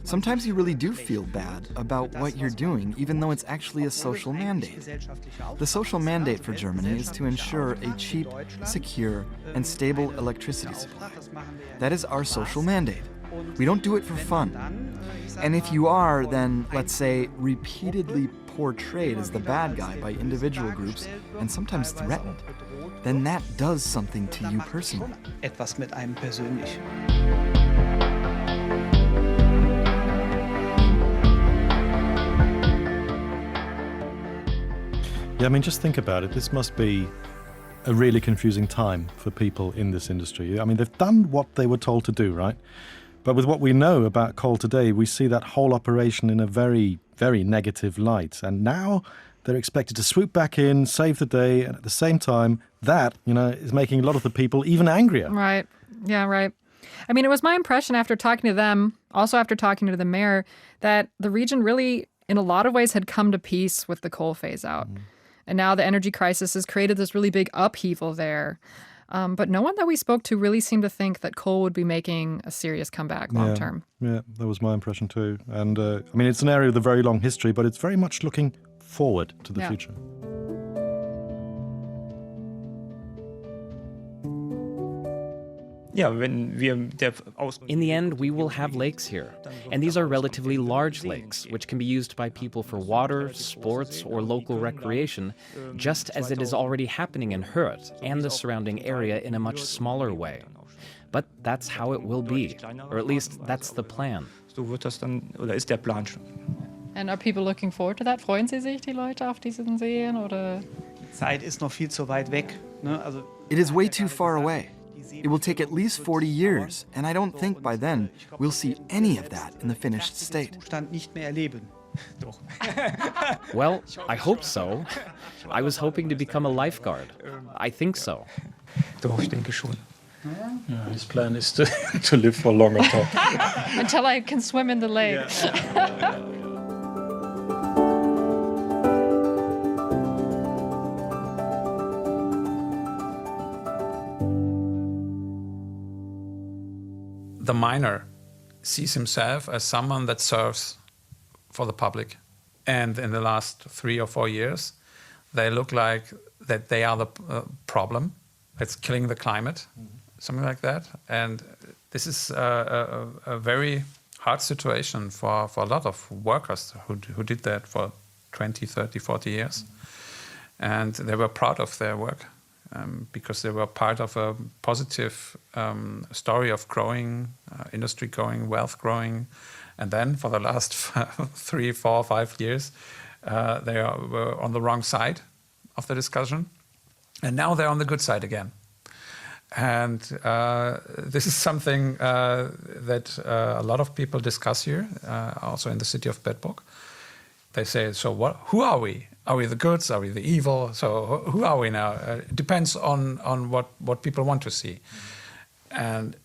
Sometimes you really do feel bad about what you're doing, even though it's actually a social mandate. The social mandate for Germany is to ensure a cheap, secure, and stable electricity supply. That is our social mandate. We don't do it for fun. And if you are, then, let's say, repeatedly portrayed as the bad guy by individual groups and sometimes threatened, then that does something to you personally. Etwas mit einem persönlich. Yeah, I mean, just think about it. This must be a really confusing time for people in this industry. I mean, they've done what they were told to do, right? But with what we know about coal today, we see that whole operation in a very very negative light. And now they're expected to swoop back in, save the day, and at the same time, that, is making a lot of the people even angrier. Right. Yeah, right. I mean, it was my impression after talking to them, also after talking to the mayor, that the region really, in a lot of ways, had come to peace with the coal phase out. And now the energy crisis has created this really big upheaval there. But no one that we spoke to really seemed to think that coal would be making a serious comeback long term. Yeah, that was my impression too. And it's an area with a very long history, but it's very much looking forward to the future. In the end, we will have lakes here. And these are relatively large lakes, which can be used by people for water, sports, or local recreation, just as it is already happening in Hürth and the surrounding area in a much smaller way. But that's how it will be, or at least that's the plan. And are people looking forward to that? Freuen Sie sich, die Leute, auf diesen Seen? Oder? Zeit ist noch viel zu weit weg. Ne? Also, It is way too far away. It will take at least 40 years, and I don't think by then we'll see any of that in the finished state. Nicht mehr erleben. Well, I hope so. I was hoping to become a lifeguard. I think so. Yeah, his plan is to live for a longer time. Until I can swim in the lake. The miner sees himself as someone that serves for the public. And in the last 3 or 4 years, they look like that they are the problem. It's killing the climate, something like that. And this is a very hard situation for a lot of workers who did that for 20, 30, 40 years. And they were proud of their work. Because they were part of a positive story of growing, industry growing, wealth growing. And then for the last 3, 4, 5 years, they were on the wrong side of the discussion. And now they're on the good side again. And this is something that a lot of people discuss here, also in the city of Bedburg. They say, so who are we? Are we the goods? Are we the evil? So who are we now? It depends on what people want to see. And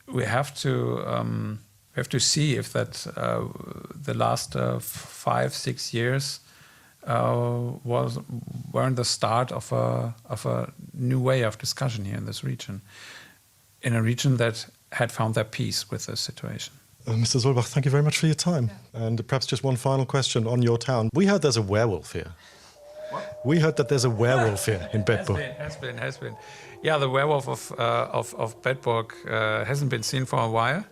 we have to see if that the last 5, 6 years weren't the start of a new way of discussion here in this region, in a region that had found their peace with the situation. Mr. Solbach, thank you very much for your time. And perhaps just one final question on your town. We heard there's a werewolf here. What? We heard that there's a werewolf here in Bedburg. Has been. Yeah, the werewolf of Bedburg hasn't been seen for a while,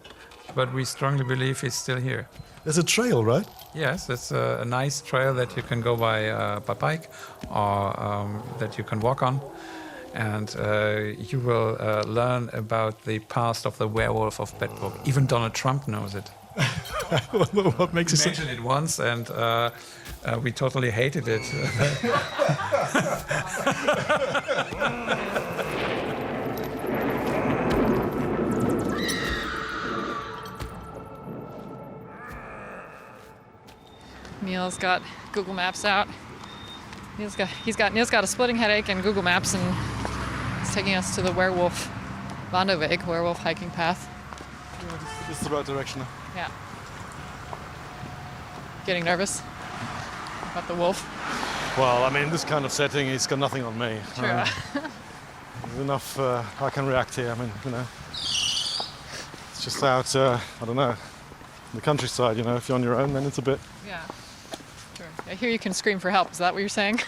but we strongly believe he's still here. There's a trail, right? Yes, it's a nice trail that you can go by bike or that you can walk on. And you will learn about the past of the werewolf of Bedburg. Even Donald Trump knows it. What makes you say? He mentioned it once, and we totally hated it. Neil's got Google Maps out. Neil's got a splitting headache and Google Maps, and it's taking us to the werewolf Wanderweg, werewolf hiking path. Yeah, this is the right direction. Yeah. Getting nervous about the wolf? Well, I mean, in this kind of setting, he's got nothing on me. True. There's enough I can react here. I mean, it's just out, I don't know, in the countryside, if you're on your own, then it's a bit... Yeah. Sure. I hear you can scream for help. Is that what you're saying?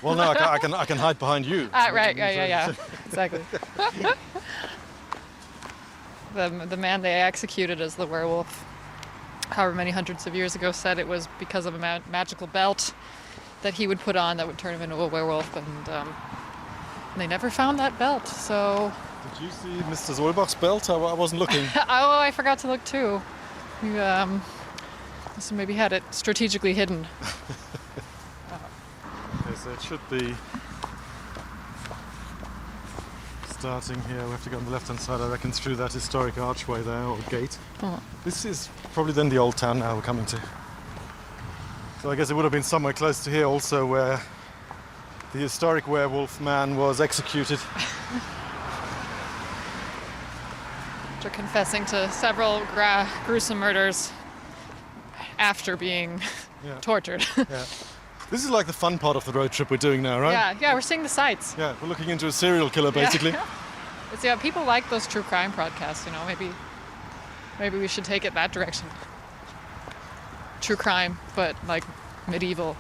Well, no, I can hide behind you. Right. Yeah. Exactly. The man they executed as the werewolf, however many hundreds of years ago, said it was because of a magical belt that he would put on that would turn him into a werewolf, and they never found that belt. So. Did you see Mr. Solbach's belt? I wasn't looking. Oh, I forgot to look too. You so maybe had it strategically hidden. Okay, so it should be starting here. We have to go on the left-hand side, I reckon, through that historic archway there, or gate. Oh. This is probably then the old town now we're coming to. So I guess it would have been somewhere close to here also where the historic werewolf man was executed. After confessing to several gruesome murders after being tortured. Yeah. This is like the fun part of the road trip we're doing now, right? Yeah, we're seeing the sights. Yeah, we're looking into a serial killer, basically. Yeah, people like those true crime podcasts, you know, maybe we should take it that direction. True crime, but like medieval.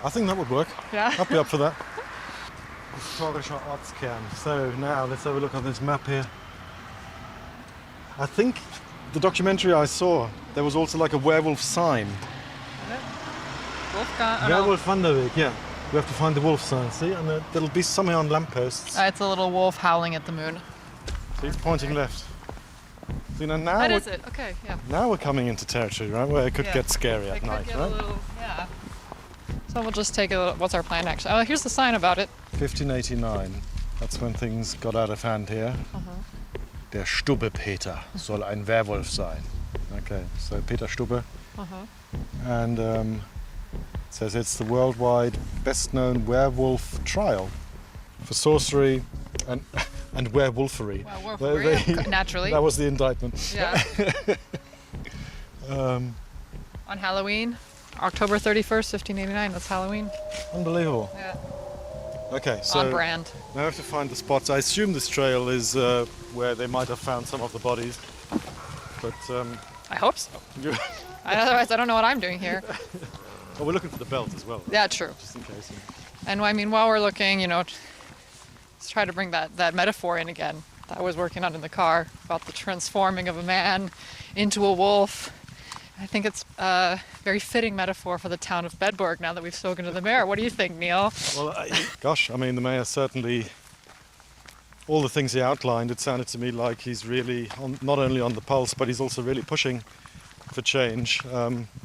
I think that would work. Yeah. I'd be up for that. Historischer Ortskern. So now let's have a look on this map here. I think the documentary I saw, there was also like a werewolf sign. Werewolf Wanderweg, yeah. We have to find the wolf sign, see? And there'll be somewhere on lampposts. It's a little wolf howling at the moon. See, pointing left. So, now That is it, okay, yeah. Now we're coming into territory, right, where it could get scary at night, get right? a little, yeah. So we'll just take a little, what's our plan actually? Oh, here's the sign about it. 1589, that's when things got out of hand here. Der Stubbe-Peter soll ein Werwolf sein. Okay, so Peter Stubbe. And it says it's the worldwide best-known werewolf trial for sorcery and werewolfery. Naturally. That was the indictment. Yeah. On Halloween, October 31st, 1589, that's Halloween. Unbelievable. Yeah. Okay, so on brand. Now I have to find the spots. I assume this trail is where they might have found some of the bodies. But I hope so. Otherwise, I don't know what I'm doing here. Well, we're looking for the belt as well. Right? Yeah, true. Just in case. And I mean, while we're looking, you know, let's try to bring that metaphor in again that I was working on in the car about the transforming of a man into a wolf. I think it's a very fitting metaphor for the town of Bedburg now that we've spoken to the mayor. What do you think, Neil? Well, gosh, I mean, the mayor certainly, all the things he outlined, it sounded to me like he's really not only on the pulse, but he's also really pushing for change.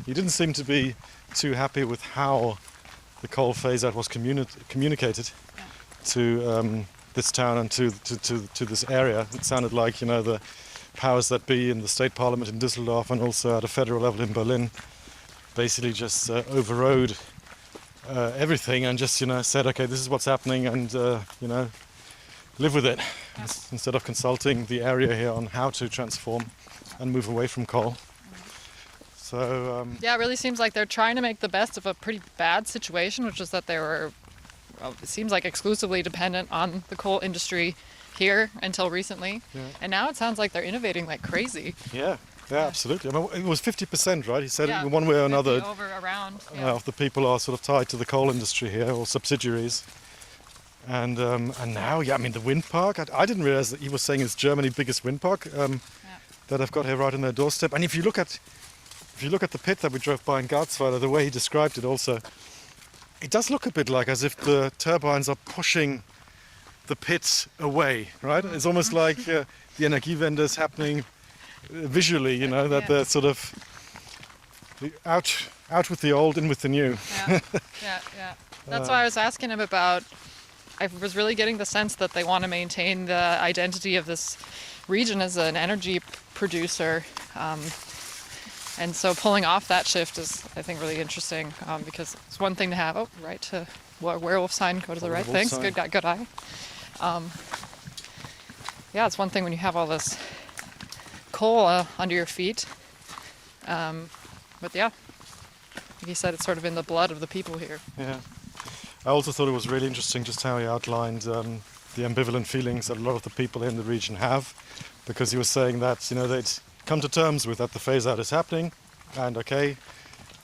He didn't seem to be too happy with how the coal phase-out was communicated to this town and to this area. It sounded like, you know, the powers that be in the state parliament in Düsseldorf and also at a federal level in Berlin basically just overrode everything and just, you know, said, okay, this is what's happening and, you know, live with it, instead of consulting the area here on how to transform and move away from coal. So yeah, it really seems like they're trying to make the best of a pretty bad situation, which is that they were, well, it seems like exclusively dependent on the coal industry here until recently. Yeah. And now it sounds like they're innovating like crazy. Yeah, absolutely. I mean, it was 50%, right? He said in one way or another of the people are sort of tied to the coal industry here or subsidiaries. And now, yeah, I mean, the wind park, I didn't realize that he was saying it's Germany's biggest wind park that I've got here right on their doorstep. And if you look at the pit that we drove by in Holzweiler, the way he described it also, it does look a bit like as if the turbines are pushing the pit away, right? It's almost like the Energiewende is happening visually, you know, that they're sort of out with the old, in with the new. Yeah. That's why I was asking him about, I was really getting the sense that they want to maintain the identity of this region as an energy producer. And so pulling off that shift is, I think, really interesting because it's one thing to have, werewolf sign, go to the right things, sign. Good eye. Yeah, it's one thing when you have all this coal under your feet. But yeah, like he said, it's sort of in the blood of the people here. Yeah. I also thought it was really interesting just how he outlined the ambivalent feelings that a lot of the people in the region have, because he was saying that, you know, they'd come to terms with that the phase-out is happening, and they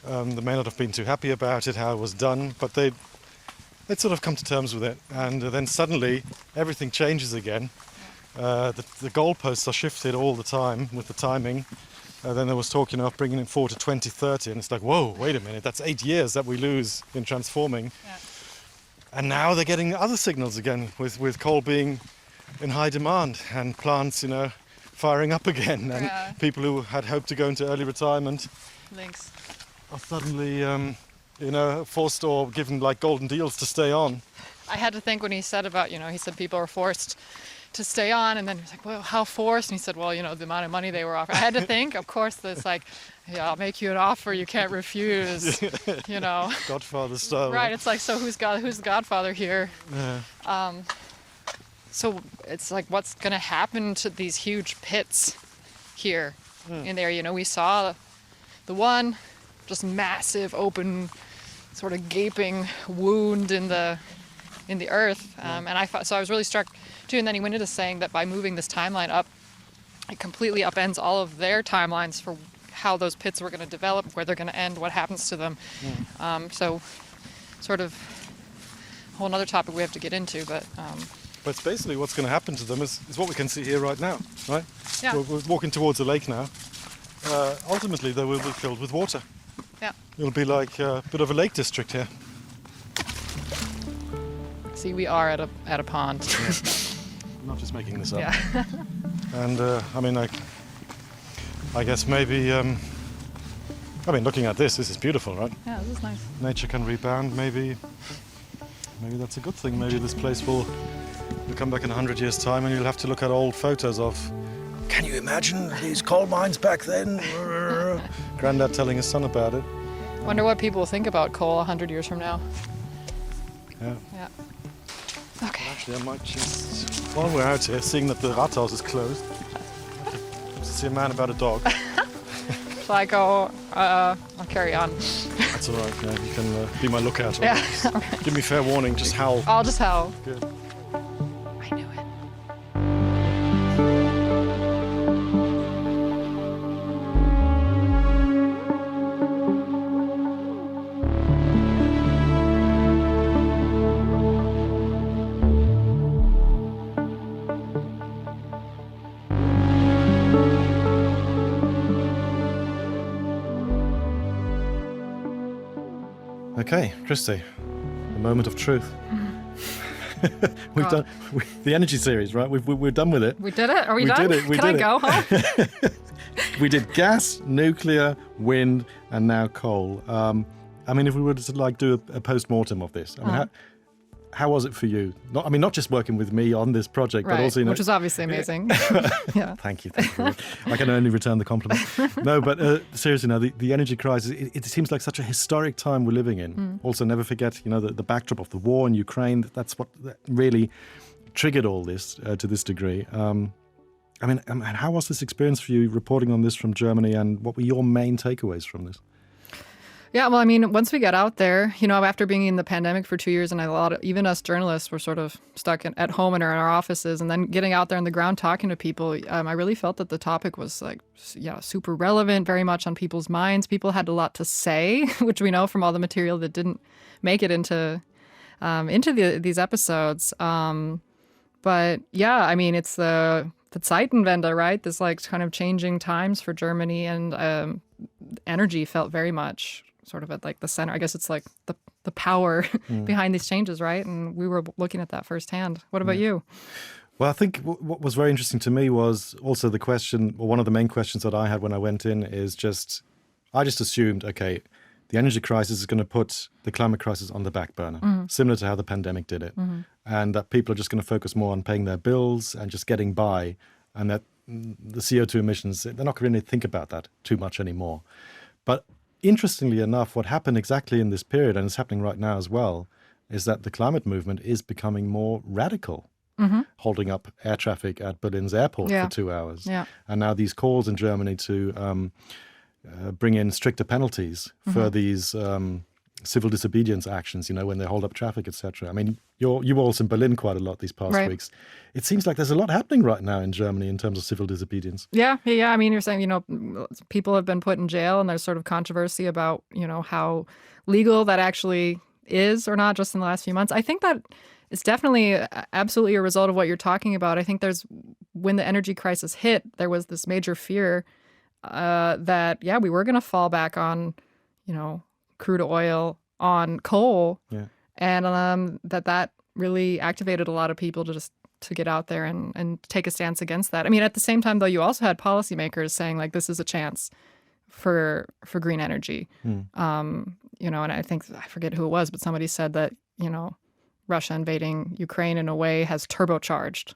may not have been too happy about it, how it was done, but they'd sort of come to terms with it, and then suddenly everything changes again. The goalposts are shifted all the time with the timing. Then there was talk, you know, of bringing it forward to 2030, and it's like, whoa, wait a minute, that's 8 years that we lose in transforming. Yeah. And now they're getting other signals again, with coal being in high demand and plants, you know, firing up again, and people who had hoped to go into early retirement are suddenly, you know, forced or given like golden deals to stay on. I had to think when he said about, you know, he said people are forced to stay on, and then he was like, well, how forced? And he said, well, you know, the amount of money they were offering. I had to think, of course, there's like yeah, I'll make you an offer you can't refuse, you know. Godfather style. Right, it's like, so who's the godfather here? Yeah. So it's like, what's going to happen to these huge pits here in there? You know, we saw the one just massive open sort of gaping wound in the earth. And I was really struck too. And then he went into saying that by moving this timeline up, it completely upends all of their timelines for how those pits were going to develop, where they're going to end, what happens to them. So sort of a whole other topic we have to get into, but it's basically what's going to happen to them is what we can see here right now, right? Yeah. We're walking towards the lake now. Ultimately, they will be filled with water. yeah. It'll be like a bit of a lake district here. See, we are at a pond. I'm not just making this up. Yeah. And I mean, I guess maybe, looking at this is beautiful, right? Yeah, this is nice. Nature can rebound. Maybe that's a good thing. Maybe this place will come back in 100 years' time, and you'll have to look at old photos of. Can you imagine these coal mines back then? Granddad telling his son about it. Wonder what people think about coal 100 years from now. Yeah. Yeah. Okay. Actually, I might just, while we're out here, seeing that the Rathaus is closed, to see a man about a dog. Shall I go? I'll carry on. That's all right. Yeah, you can be my lookout. Yeah. Give me fair warning. Just howl. I'll just howl. Good. I knew it. Okay, Kristie, the moment of truth. We've done the energy series, right? We're done with it. We did it? Are we done? did it. We Can did I it. go home? We did gas, nuclear, wind, and now coal. If we were to do a post-mortem of this, how was it for you? Not just working with me on this project, right, but also, which was obviously amazing. Yeah. Thank you. I can only return the compliment. No, but seriously now, the energy crisis, it seems like such a historic time we're living in. Also, never forget, the backdrop of the war in Ukraine. That's what really triggered all this to this degree. How was this experience for you reporting on this from Germany, and what were your main takeaways from this? Yeah, well, once we got out there, after being in the pandemic for 2 years, and even us journalists were sort of stuck at home and in our offices, and then getting out there on the ground talking to people, I really felt that the topic was super relevant, very much on people's minds. People had a lot to say, which we know from all the material that didn't make it into these episodes. But yeah, it's the Zeitenwende, right? This kind of changing times for Germany, and energy felt very much sort of at the center. I guess it's the power behind these changes, right? And we were looking at that firsthand. What about you? Well, I think what was very interesting to me was also the question, or one of the main questions that I had when I went in is I just assumed, okay, the energy crisis is going to put the climate crisis on the back burner, similar to how the pandemic did it. And that people are just going to focus more on paying their bills and just getting by, and that the CO2 emissions, they're not going to think about that too much anymore. But interestingly enough, what happened exactly in this period, and it's happening right now as well, is that the climate movement is becoming more radical, holding up air traffic at Berlin's airport for 2 hours. Yeah. And now these calls in Germany to bring in stricter penalties for these civil disobedience actions, when they hold up traffic, etc. You were also in Berlin quite a lot these past weeks. It seems like there's a lot happening right now in Germany in terms of civil disobedience. Yeah. You're saying, people have been put in jail, and there's sort of controversy about, how legal that actually is or not just in the last few months. I think that it's definitely absolutely a result of what you're talking about. I think when the energy crisis hit, there was this major fear that, we were going to fall back on, crude oil, on coal. Yeah. And that really activated a lot of people to get out there and take a stance against that. At the same time, though, you also had policymakers saying, this is a chance for green energy. And I think, I forget who it was, but somebody said that, Russia invading Ukraine in a way has turbocharged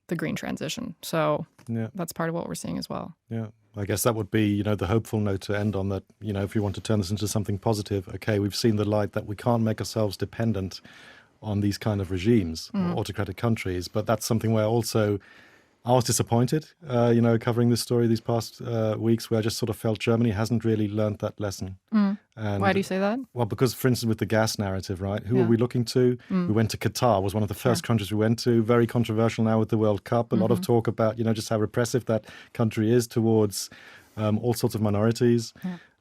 the green transition. So that's part of what we're seeing as well. Yeah. I guess that would be, the hopeful note to end on, that, if you want to turn this into something positive, okay, we've seen the light that we can't make ourselves dependent on these kind of regimes, or autocratic countries. But that's something where also I was disappointed, covering this story these past weeks, where I just sort of felt Germany hasn't really learned that lesson. And, why do you say that? Well, because, for instance, with the gas narrative, right? Who are we looking to? We went to Qatar, was one of the first countries we went to. Very controversial now with the World Cup. A lot of talk about, just how repressive that country is towards all sorts of minorities.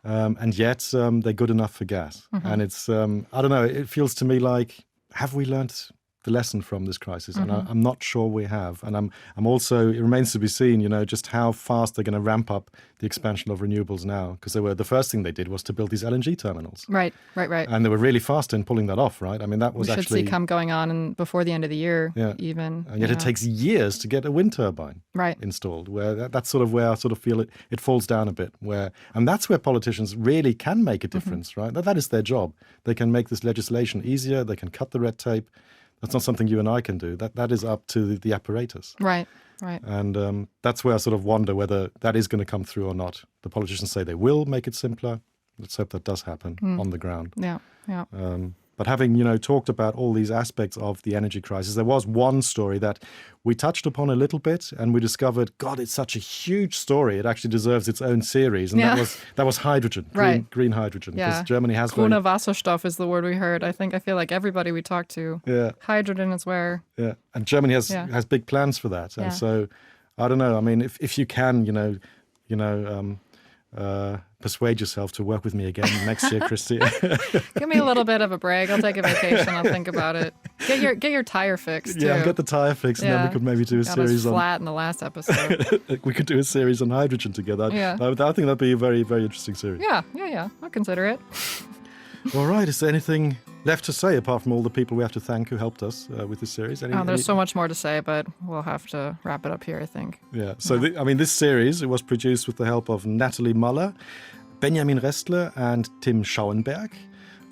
And yet they're good enough for gas. And it's, I don't know, it feels to me like, have we learnt the lesson from this crisis? And I'm not sure we have. And I'm also, it remains to be seen, just how fast they're going to ramp up the expansion of renewables now. Because the first thing they did was to build these LNG terminals. Right. And they were really fast in pulling that off, right? I mean, that was we should actually... see come going on before the end of the year, even. And yet it takes years to get a wind turbine installed, where that's sort of where I sort of feel it falls down a bit. And that's where politicians really can make a difference, right? That is their job. They can make this legislation easier. They can cut the red tape. That's not something you and I can do. That is up to the apparatus. Right. And that's where I sort of wonder whether that is going to come through or not. The politicians say they will make it simpler. Let's hope that does happen on the ground. Yeah. But having, talked about all these aspects of the energy crisis, there was one story that we touched upon a little bit, and we discovered, God, it's such a huge story. It actually deserves its own series. And that was hydrogen, green hydrogen. Because Germany has... Grüner Wasserstoff is the word we heard. I feel like everybody we talked to. Hydrogen is where... Yeah, and Germany has big plans for that. And so, I don't know. I mean, if you can, persuade yourself to work with me again next year, Kristie. Give me a little bit of a break. I'll take a vacation. I'll think about it. Get your tire fixed, too. Yeah, I'll get the tire fixed, and then we could maybe do a series on... flat in the last episode. We could do a series on hydrogen together. I think that'd be a very, very interesting series. Yeah. I'll consider it. All right. Is there anything left to say apart from all the people we have to thank who helped us with this series? There's so much more to say, but we'll have to wrap it up here, I think. Yeah. So, this series, it was produced with the help of Natalie Muller, Benjamin Restler, and Tim Schauenberg.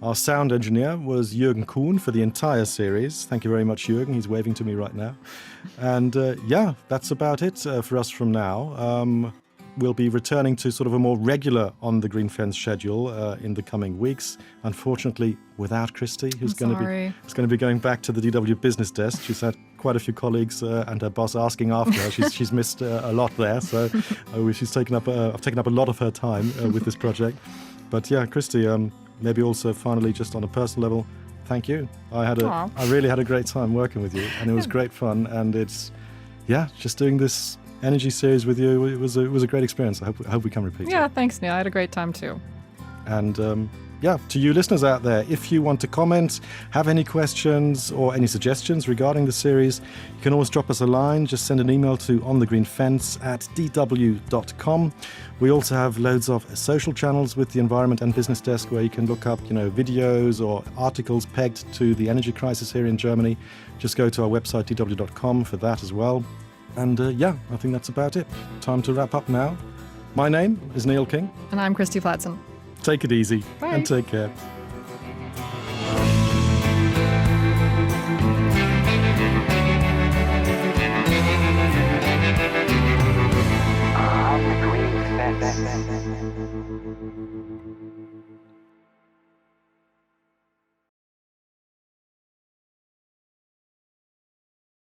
Our sound engineer was Jürgen Kuhn for the entire series. Thank you very much, Jürgen. He's waving to me right now. And that's about it for us from now. We'll be returning to sort of a more regular On the Green Fence schedule in the coming weeks. Unfortunately, without Kristie, who's going to be going back to the DW business desk. She's had quite a few colleagues and her boss asking after her. She's missed a lot there, so she's taken up. I've taken up a lot of her time with this project. But yeah, Kristie, maybe also finally, just on a personal level, thank you. I really had a great time working with you, and it was great fun. And it's just doing this energy series with you, it was a great experience. I hope we can repeat it. Yeah, thanks, Neil. I had a great time too. And to you listeners out there, if you want to comment, have any questions or any suggestions regarding the series, you can always drop us a line. Just send an email to onthegreenfence@dw.com. We also have loads of social channels with the Environment and Business Desk, where you can look up, videos or articles pegged to the energy crisis here in Germany. Just go to our website, dw.com, for that as well. And I think that's about it. Time to wrap up now. My name is Neil King. And I'm Kristie Platzen. Take it easy. Bye. And take care.